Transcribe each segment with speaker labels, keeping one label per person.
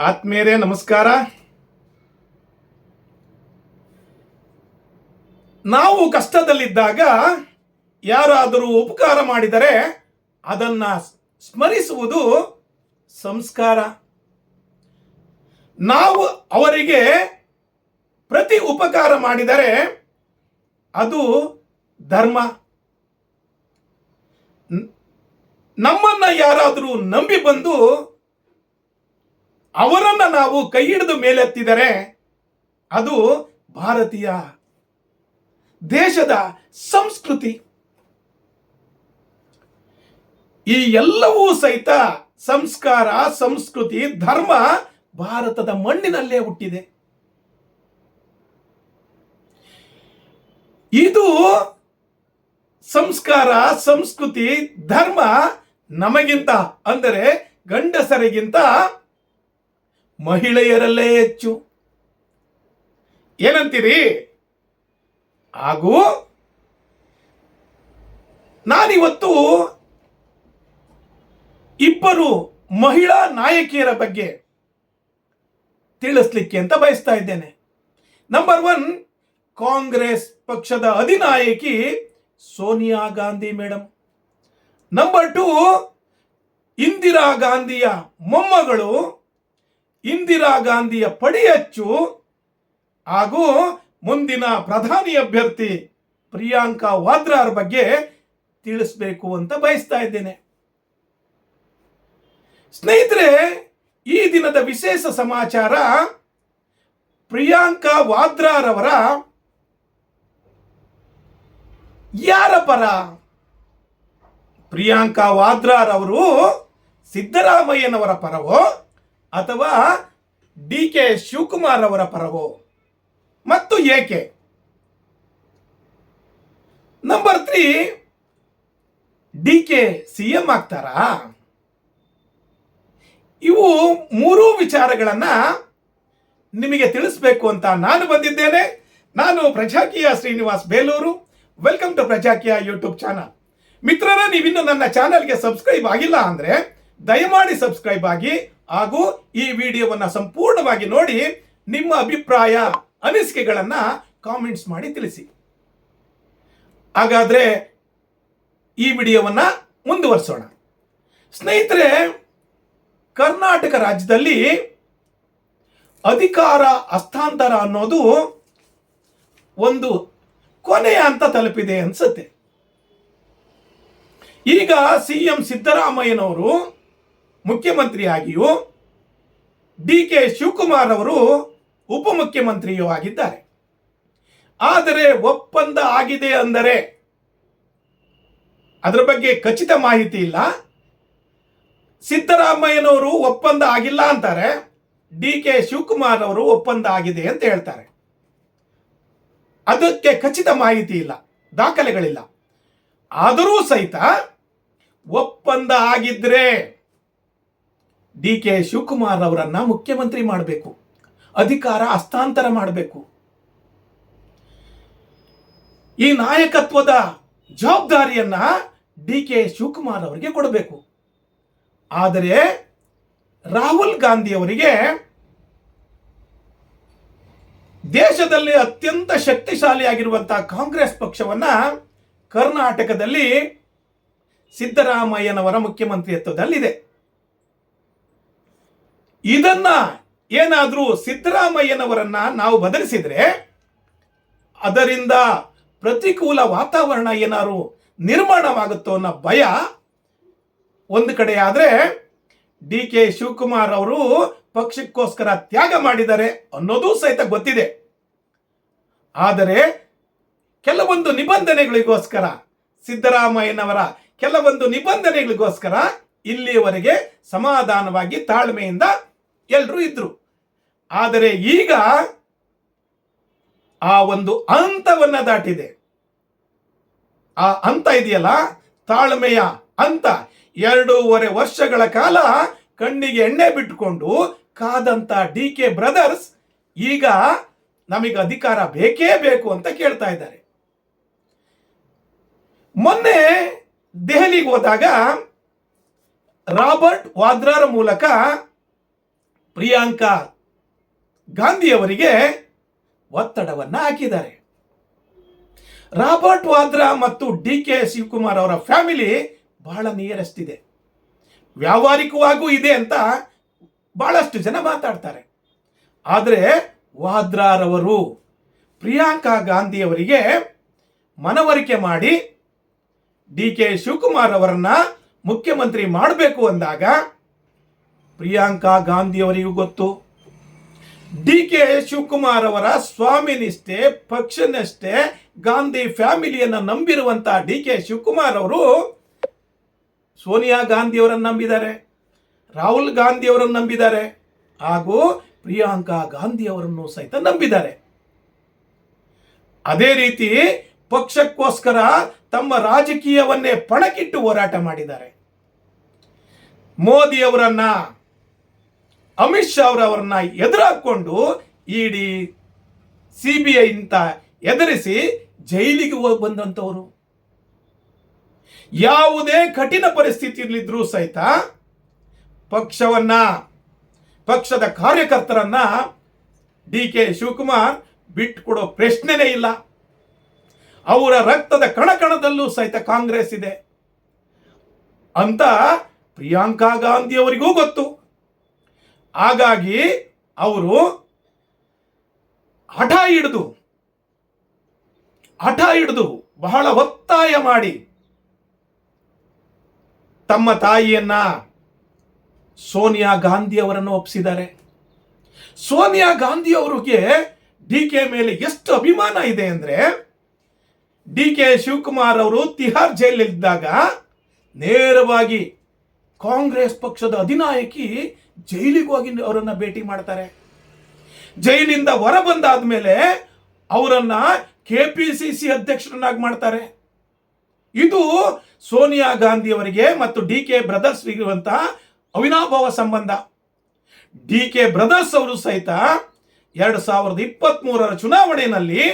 Speaker 1: ಆತ್ಮೀಯರೇ ನಮಸ್ಕಾರ. ನಾವು ಕಷ್ಟದಲ್ಲಿದ್ದಾಗ ಯಾರಾದರೂ ಉಪಕಾರ ಮಾಡಿದರೆ ಅದನ್ನ ಸ್ಮರಿಸುವುದು ಸಂಸ್ಕಾರ. ನಾವು ಅವರಿಗೆ ಪ್ರತಿ ಉಪಕಾರ ಮಾಡಿದರೆ ಅದು ಧರ್ಮ. ನಮ್ಮನ್ನ ಯಾರಾದರೂ ನಂಬಿ ಬಂದು ಅವರನ್ನ ನಾವು ಕೈ ಹಿಡಿದು ಮೇಲೆತ್ತಿದರೆ ಅದು ಭಾರತೀಯ ದೇಶದ ಸಂಸ್ಕೃತಿ. ಈ ಎಲ್ಲವೂ ಸಹಿತ ಸಂಸ್ಕಾರ, ಸಂಸ್ಕೃತಿ, ಧರ್ಮ ಭಾರತದ ಮಣ್ಣಿನಲ್ಲೇ ಹುಟ್ಟಿದೆ. ಇದು ಸಂಸ್ಕಾರ, ಸಂಸ್ಕೃತಿ, ಧರ್ಮ ನಮಗಿಂತ ಅಂದರೆ ಗಂಡಸರಿಗಿಂತ ಮಹಿಳೆಯರಲ್ಲೇ ಹೆಚ್ಚು. ಏನಂತೀರಿ? ಹಾಗೂ ನಾನಿವತ್ತು ಇಬ್ಬರು ಮಹಿಳಾ ನಾಯಕಿಯರ ಬಗ್ಗೆ ತಿಳಿಸ್ಲಿಕ್ಕೆ ಅಂತ ಬಯಸ್ತಾ ಇದ್ದೇನೆ. ನಂಬರ್ 1, ಕಾಂಗ್ರೆಸ್ ಪಕ್ಷದ ಅಧಿನಾಯಕಿ ಸೋನಿಯಾ ಗಾಂಧಿ ಮೇಡಮ್. ನಂಬರ್ 2, ಇಂದಿರಾ ಗಾಂಧಿಯ ಮೊಮ್ಮಗಳು, ಇಂದಿರಾ ಗಾಂಧಿಯ ಪಡಿಯಚ್ಚು ಹಾಗೂ ಮುಂದಿನ ಪ್ರಧಾನಿ ಅಭ್ಯರ್ಥಿ ಪ್ರಿಯಾಂಕಾ ವಾದ್ರಾರ ಬಗ್ಗೆ ತಿಳಿಸಬೇಕು ಅಂತ ಬಯಸ್ತಾ ಇದ್ದೇನೆ. ಸ್ನೇಹಿತರೆ, ಈ ದಿನದ ವಿಶೇಷ ಸಮಾಚಾರ, ಪ್ರಿಯಾಂಕಾ ವಾದ್ರಾರವರ ಯಾರ ಪರ? ಪ್ರಿಯಾಂಕಾ ವಾದ್ರಾರ್ ಅವರು ಸಿದ್ದರಾಮಯ್ಯನವರ ಪರವೋ ಅಥವಾ ಡಿ.ಕೆ. ಶಿವಕುಮಾರ್ ಅವರ ಪರವೋ ಮತ್ತು ಏಕೆ? ನಂಬರ್ 3, ಡಿ.ಕೆ. ಸಿಎಂ ಆಗ್ತಾರಾ? ಇವು ಮೂರೂ ವಿಚಾರಗಳನ್ನ ನಿಮಗೆ ತಿಳಿಸಬೇಕು ಅಂತ ನಾನು ಬಂದಿದ್ದೇನೆ. ನಾನು Prajakiya Srinivas Belur. Welcome to Prajakiya YouTube channel. ಮಿತ್ರರೇ, ನೀವಿನ್ನು ನನ್ನ ಚಾನಲ್ಗೆ ಸಬ್ಸ್ಕ್ರೈಬ್ ಆಗಿಲ್ಲ ಅಂದ್ರೆ ದಯಮಾಡಿ ಸಬ್ಸ್ಕ್ರೈಬ್ ಆಗಿ ಹಾಗೂ ಈ ವಿಡಿಯೋವನ್ನ ಸಂಪೂರ್ಣವಾಗಿ ನೋಡಿ ನಿಮ್ಮ ಅಭಿಪ್ರಾಯ, ಅನಿಸಿಕೆಗಳನ್ನ ಕಾಮೆಂಟ್ಸ್ ಮಾಡಿ ತಿಳಿಸಿ. ಹಾಗಾದ್ರೆ ಈ ವಿಡಿಯೋವನ್ನ ಮುಂದುವರಿಸೋಣ. ಸ್ನೇಹಿತರೆ, ಕರ್ನಾಟಕ ರಾಜ್ಯದಲ್ಲಿ ಅಧಿಕಾರ ಹಸ್ತಾಂತರ ಅನ್ನೋದು ಒಂದು ಕೊನೆಯ ಹಂತ ತಲುಪಿದೆ ಅನ್ಸುತ್ತೆ. ಈಗ ಸಿಎಂ ಸಿದ್ದರಾಮಯ್ಯನವರು ಮುಖ್ಯಮಂತ್ರಿಯಾಗಿಯೂ ಡಿ.ಕೆ. ಶಿವಕುಮಾರ್ ಅವರು ಉಪಮುಖ್ಯಮಂತ್ರಿಯೂ ಆಗಿದ್ದಾರೆ. ಆದರೆ ಒಪ್ಪಂದ ಆಗಿದೆ ಅಂದರೆ ಅದರ ಬಗ್ಗೆ ಖಚಿತ ಮಾಹಿತಿ ಇಲ್ಲ. ಸಿದ್ದರಾಮಯ್ಯನವರು ಒಪ್ಪಂದ ಆಗಿಲ್ಲ ಅಂತಾರೆ, ಡಿ.ಕೆ. ಶಿವಕುಮಾರ್ ಅವರು ಒಪ್ಪಂದ ಆಗಿದೆ ಅಂತ ಹೇಳ್ತಾರೆ. ಅದಕ್ಕೆ ಖಚಿತ ಮಾಹಿತಿ ಇಲ್ಲ, ದಾಖಲೆಗಳಿಲ್ಲ. ಆದರೂ ಸಹಿತ ಒಪ್ಪಂದ ಆಗಿದ್ರೆ ಡಿ.ಕೆ. ಶಿವಕುಮಾರ್ ಅವರನ್ನ ಮುಖ್ಯಮಂತ್ರಿ ಮಾಡಬೇಕು, ಅಧಿಕಾರ ಹಸ್ತಾಂತರ ಮಾಡಬೇಕು. ಈ ನಾಯಕತ್ವದ ಜವಾಬ್ದಾರಿಯನ್ನ ಡಿ.ಕೆ. ಶಿವಕುಮಾರ್ ಅವರಿಗೆ ಕೊಡಬೇಕು. ಆದರೆ ರಾಹುಲ್ ಗಾಂಧಿ ಅವರಿಗೆ ದೇಶದಲ್ಲಿ ಅತ್ಯಂತ ಶಕ್ತಿಶಾಲಿಯಾಗಿರುವಂತಹ ಕಾಂಗ್ರೆಸ್ ಪಕ್ಷವನ್ನ ಕರ್ನಾಟಕದಲ್ಲಿ ಸಿದ್ದರಾಮಯ್ಯನವರ ಮುಖ್ಯಮಂತ್ರಿತ್ವದಲ್ಲಿದೆ. ಇದನ್ನ ಏನಾದ್ರೂ ಸಿದ್ದರಾಮಯ್ಯನವರನ್ನ ನಾವು ಬದಲಿಸಿದ್ರೆ ಅದರಿಂದ ಪ್ರತಿಕೂಲ ವಾತಾವರಣ ಏನಾದ್ರು ನಿರ್ಮಾಣವಾಗುತ್ತೋ ಅನ್ನೋ ಭಯ ಒಂದು ಕಡೆ. ಆದ್ರೆ ಡಿ.ಕೆ. ಶಿವಕುಮಾರ್ ಅವರು ಪಕ್ಷಕ್ಕೋಸ್ಕರ ತ್ಯಾಗ ಮಾಡಿದ್ದಾರೆ ಅನ್ನೋದು ಸಹಿತ ಗೊತ್ತಿದೆ. ಆದರೆ ಕೆಲವೊಂದು ನಿಬಂಧನೆಗಳಿಗೋಸ್ಕರ, ಸಿದ್ದರಾಮಯ್ಯನವರ ಕೆಲವೊಂದು ನಿಬಂಧನೆಗಳಿಗೋಸ್ಕರ ಇಲ್ಲಿಯವರೆಗೆ ಸಮಾಧಾನವಾಗಿ ತಾಳ್ಮೆಯಿಂದ ಎಲ್ಲರೂ ಇದ್ರು. ಆದರೆ ಈಗ ಆ ಒಂದು ಹಂತವನ್ನ ದಾಟಿದೆ. ಆ ಹಂತ ಇದೆಯಲ್ಲ, ತಾಳ್ಮೆಯ ಹಂತ. 2.5 ವರ್ಷಗಳ ಕಾಲ ಕಣ್ಣಿಗೆ ಎಣ್ಣೆ ಬಿಟ್ಟುಕೊಂಡು ಕಾದಂತ ಡಿ.ಕೆ. ಬ್ರದರ್ಸ್ ಈಗ ನಮಗೆ ಅಧಿಕಾರ ಬೇಕೇ ಬೇಕು ಅಂತ ಕೇಳ್ತಾ ಇದ್ದಾರೆ. ಮೊನ್ನೆ ದೆಹಲಿಗೆ ಹೋದಾಗ ರಾಬರ್ಟ್ ವಾದ್ರಾರ ಮೂಲಕ ಪ್ರಿಯಾಂಕಾ ಗಾಂಧಿಯವರಿಗೆ ಒತ್ತಡವನ್ನ ಹಾಕಿದ್ದಾರೆ. ರಾಬರ್ಟ್ ವಾದ್ರಾ ಮತ್ತು ಡಿ ಕೆ ಶಿವಕುಮಾರ್ ಅವರ ಫ್ಯಾಮಿಲಿ ಬಹಳ ನಿಯರೆಸ್ಟ್ ಇದೆ, ವ್ಯಾವಹಾರಿಕವಾಗೂ ಇದೆ ಅಂತ ಬಹಳಷ್ಟು ಜನ ಮಾತಾಡ್ತಾರೆ. ಆದರೆ ವಾದ್ರಾರವರು ಪ್ರಿಯಾಂಕಾ ಗಾಂಧಿಯವರಿಗೆ ಮನವರಿಕೆ ಮಾಡಿ ಡಿ ಕೆ ಶಿವಕುಮಾರ್ ಅವರನ್ನ ಮುಖ್ಯಮಂತ್ರಿ ಮಾಡಬೇಕು ಅಂದಾಗ ಪ್ರಿಯಾಂಕಾ ಗಾಂಧಿಯವರಿಗೂ ಗೊತ್ತು, ಡಿ ಕೆ ಶಿವಕುಮಾರ್ ಅವರ ಸ್ವಾಮಿನಿಷ್ಠೆ, ಪಕ್ಷನಿಷ್ಠೆ, ಗಾಂಧಿ ಫ್ಯಾಮಿಲಿಯನ್ನು ನಂಬಿರುವಂತಹ ಡಿ ಕೆ ಶಿವಕುಮಾರ್ ಅವರು ಸೋನಿಯಾ ಗಾಂಧಿಯವರನ್ನು ನಂಬಿದ್ದಾರೆ, ರಾಹುಲ್ ಗಾಂಧಿಯವರನ್ನು ನಂಬಿದ್ದಾರೆ, ಹಾಗೂ ಪ್ರಿಯಾಂಕಾ ಗಾಂಧಿಯವರನ್ನು ಸಹಿತ ನಂಬಿದ್ದಾರೆ. ಅದೇ ರೀತಿ ಪಕ್ಷಕ್ಕೋಸ್ಕರ ತಮ್ಮ ರಾಜಕೀಯವನ್ನೇ ಪಣಕ್ಕಿಟ್ಟು ಹೋರಾಟ ಮಾಡಿದ್ದಾರೆ. ಮೋದಿಯವರನ್ನ, ಅಮಿತ್ ಶಾ ಅವರನ್ನ ಎದುರಾಕೊಂಡು ಇಡಿ, ಸಿಬಿಐ ಅಂತ ಎದುರಿಸಿ ಜೈಲಿಗೆ ಹೋಗಿ ಬಂದಂತವರು. ಯಾವುದೇ ಕಠಿಣ ಪರಿಸ್ಥಿತಿಯಲ್ಲಿದ್ರೂ ಸಹಿತ ಪಕ್ಷದ ಕಾರ್ಯಕರ್ತರನ್ನ ಡಿ ಕೆ ಶಿವಕುಮಾರ್ ಬಿಟ್ಟುಕೊಡೋ ಪ್ರಶ್ನೆನೇ ಇಲ್ಲ. ಅವರ ರಕ್ತದ ಕಣಕಣದಲ್ಲೂ ಸಹಿತ ಕಾಂಗ್ರೆಸ್ ಇದೆ ಅಂತ ಪ್ರಿಯಾಂಕಾ ಗಾಂಧಿ ಅವರಿಗೂ ಗೊತ್ತು. ಹಾಗಾಗಿ ಅವರು ಹಠ ಹಿಡಿದು ಬಹಳ ಒತ್ತಾಯ ಮಾಡಿ ತಮ್ಮ ತಾಯಿಯನ್ನ ಸೋನಿಯಾ ಗಾಂಧಿ ಅವರನ್ನು ಒಪ್ಪಿಸಿದ್ದಾರೆ. ಸೋನಿಯಾ ಗಾಂಧಿ ಅವರಿಗೆ ಡಿ ಕೆ ಮೇಲೆ ಎಷ್ಟು ಅಭಿಮಾನ ಇದೆ ಅಂದ್ರೆ, ಡಿ ಕೆ ಶಿವಕುಮಾರ್ ಅವರು ತಿಹಾರ್ ಜೈಲಿದ್ದಾಗ ನೇರವಾಗಿ ಕಾಂಗ್ರೆಸ್ ಪಕ್ಷದ ಅಧಿನಾಯಕಿ ಜೈಲಿಗೆ ಹೋಗಿ ಅವರನ್ನ ಭೇಟಿ ಮಾಡ್ತಾರೆ. ಜೈಲಿಂದ ಹೊರ ಬಂದಾದ್ಮೇಲೆ ಅವರನ್ನ ಕೆಪಿಸಿಸಿ ಅಧ್ಯಕ್ಷರನ್ನಾಗಿ ಮಾಡ್ತಾರೆ. ಇದು ಸೋನಿಯಾ ಗಾಂಧಿ ಅವರಿಗೆ ಮತ್ತು ಡಿ ಕೆ ಬ್ರದರ್ಸ್ ಇರುವಂತಹ ಅವಿನಾಭಾವ ಸಂಬಂಧ. ಡಿ ಕೆ ಬ್ರದರ್ಸ್ ಅವರು ಸಹಿತ 2023 ಚುನಾವಣೆಯಲ್ಲಿ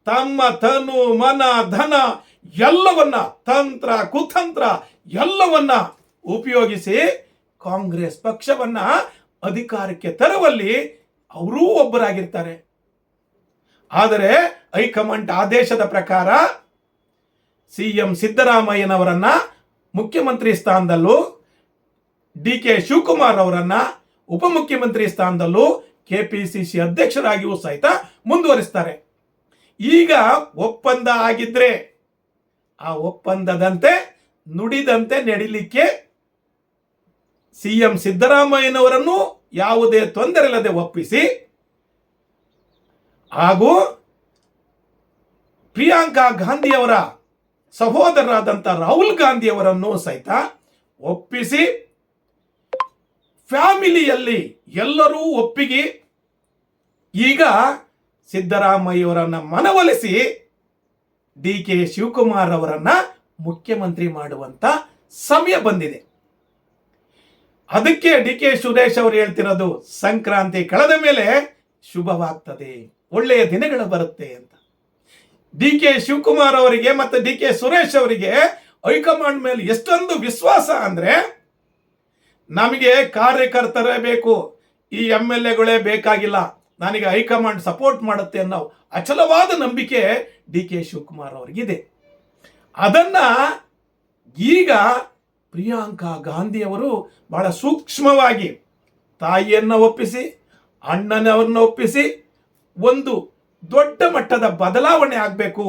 Speaker 1: ತಮ್ಮ ತನು ಮನ ಧನ ಎಲ್ಲವನ್ನ, ತಂತ್ರ ಕುತಂತ್ರ ಎಲ್ಲವನ್ನ ಉಪಯೋಗಿಸಿ ಕಾಂಗ್ರೆಸ್ ಪಕ್ಷವನ್ನ ಅಧಿಕಾರಕ್ಕೆ ತರುವಲ್ಲಿ ಅವರೂ ಒಬ್ಬರಾಗಿರ್ತಾರೆ. ಆದರೆ ಹೈಕಮಾಂಡ್ ಆದೇಶದ ಪ್ರಕಾರ ಸಿಎಂ ಸಿದ್ದರಾಮಯ್ಯನವರನ್ನ ಮುಖ್ಯಮಂತ್ರಿ ಸ್ಥಾನದಲ್ಲೂ, ಡಿ ಕೆ ಶಿವಕುಮಾರ್ ಅವರನ್ನ ಉಪಮುಖ್ಯಮಂತ್ರಿ ಸ್ಥಾನದಲ್ಲೂ, ಕೆಪಿಸಿಸಿ ಅಧ್ಯಕ್ಷರಾಗಿಯೂ ಸಹಿತ ಮುಂದುವರಿಸ್ತಾರೆ. ಈಗ ಒಪ್ಪಂದ ಆಗಿದ್ರೆ ಆ ಒಪ್ಪಂದದಂತೆ ನುಡಿದಂತೆ ನಡಿಲಿಕ್ಕೆ ಸಿಎಂ ಸಿದ್ದರಾಮಯ್ಯನವರನ್ನು ಯಾವುದೇ ತೊಂದರೆ ಇಲ್ಲದೆ ಒಪ್ಪಿಸಿ, ಹಾಗೂ ಪ್ರಿಯಾಂಕಾ ಗಾಂಧಿಯವರ ಸಹೋದರರಾದಂಥ ರಾಹುಲ್ ಗಾಂಧಿಯವರನ್ನು ಸಹಿತ ಒಪ್ಪಿಸಿ, ಫ್ಯಾಮಿಲಿಯಲ್ಲಿ ಎಲ್ಲರೂ ಒಪ್ಪಿಗೆ ಈಗ ಸಿದ್ದರಾಮಯ್ಯವರನ್ನ ಮನವೊಲಿಸಿ ಡಿ ಕೆ ಶಿವಕುಮಾರ್ ಅವರನ್ನ ಮುಖ್ಯಮಂತ್ರಿ ಮಾಡುವಂತ ಸಮಯ ಬಂದಿದೆ. ಅದಕ್ಕೆ ಡಿ ಕೆ ಸುರೇಶ್ ಅವರು ಹೇಳ್ತಿರೋದು, ಸಂಕ್ರಾಂತಿ ಕಳೆದ ಮೇಲೆ ಶುಭವಾಗ್ತದೆ, ಒಳ್ಳೆಯ ದಿನಗಳು ಬರುತ್ತೆ ಅಂತ. ಡಿ ಕೆ ಶಿವಕುಮಾರ್ ಅವರಿಗೆ ಮತ್ತು ಡಿ ಕೆ ಸುರೇಶ್ ಅವರಿಗೆ ಹೈಕಮಾಂಡ್ ಮೇಲೆ ಎಷ್ಟೊಂದು ವಿಶ್ವಾಸ ಅಂದ್ರೆ, ನಮಗೆ ಕಾರ್ಯಕರ್ತರೇ ಬೇಕು, ಈ MLAಗಳೇ ಬೇಕಾಗಿಲ್ಲ, ನನಗೆ ಹೈಕಮಾಂಡ್ ಸಪೋರ್ಟ್ ಮಾಡುತ್ತೆ ಅನ್ನೋ ಅಚಲವಾದ ನಂಬಿಕೆ ಡಿ ಕೆ ಶಿವಕುಮಾರ್ ಅವರಿಗಿದೆ. ಅದನ್ನ ಈಗ ಪ್ರಿಯಾಂಕಾ ಗಾಂಧಿ ಅವರು ಬಹಳ ಸೂಕ್ಷ್ಮವಾಗಿ ತಾಯಿಯನ್ನ ಒಪ್ಪಿಸಿ, ಅಣ್ಣನವರನ್ನ ಒಪ್ಪಿಸಿ, ಒಂದು ದೊಡ್ಡ ಮಟ್ಟದ ಬದಲಾವಣೆ ಆಗಬೇಕು,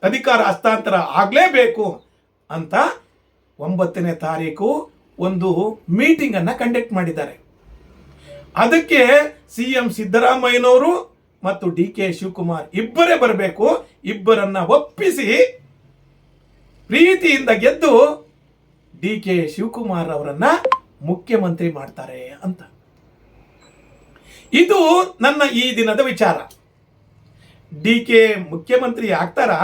Speaker 1: ಅಧಿಕಾರ ಹಸ್ತಾಂತರ ಆಗಲೇಬೇಕು ಅಂತ 9ನೇ ತಾರೀಕು ಒಂದು ಮೀಟಿಂಗ್ ಅನ್ನ ಕಂಡಕ್ಟ್ ಮಾಡಿದ್ದಾರೆ. ಅದಕ್ಕೆ ಸಿಎಂ ಸಿದ್ದರಾಮಯ್ಯನವರು ಮತ್ತು ಡಿ ಕೆ ಶಿವಕುಮಾರ್ ಇಬ್ಬರೇ ಬರಬೇಕು, ಇಬ್ಬರನ್ನ ಒಪ್ಪಿಸಿ ಪ್ರೀತಿಯಿಂದ ಗೆದ್ದು ಡಿ ಕೆ ಶಿವಕುಮಾರ್ ಅವರನ್ನ ಮುಖ್ಯಮಂತ್ರಿ ಮಾಡ್ತಾರೆ ಅಂತ. ಇದು ನನ್ನ ಈ ದಿನದ ವಿಚಾರ. ಡಿ ಕೆ ಮುಖ್ಯಮಂತ್ರಿ ಆಗ್ತಾರಾ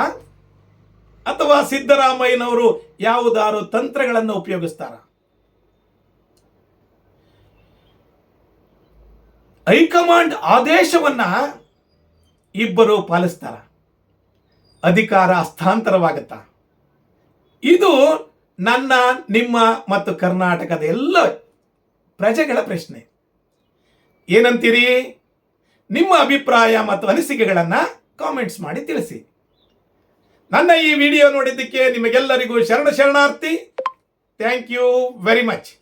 Speaker 1: ಅಥವಾ ಸಿದ್ದರಾಮಯ್ಯನವರು ಯಾವುದಾರು ತಂತ್ರಗಳನ್ನು ಉಪಯೋಗಿಸ್ತಾರ? ಹೈಕಮಾಂಡ್ ಆದೇಶವನ್ನ ಇಬ್ಬರು ಪಾಲಿಸ್ತಾರ, ಅಧಿಕಾರ ಹಸ್ತಾಂತರವಾಗುತ್ತಾ? ಇದು ನನ್ನ, ನಿಮ್ಮ ಮತ್ತು ಕರ್ನಾಟಕದ ಎಲ್ಲ ಪ್ರಜೆಗಳ ಪ್ರಶ್ನೆ. ಏನಂತೀರಿ? ನಿಮ್ಮ ಅಭಿಪ್ರಾಯ ಮತ್ತು ಅನಿಸಿಕೆಗಳನ್ನು ಕಾಮೆಂಟ್ಸ್ ಮಾಡಿ ತಿಳಿಸಿ. ನನ್ನ ಈ ವಿಡಿಯೋ ನೋಡಿದ್ದಕ್ಕೆ ನಿಮಗೆಲ್ಲರಿಗೂ ಶರಣಾರ್ಥಿ. Thank you very much.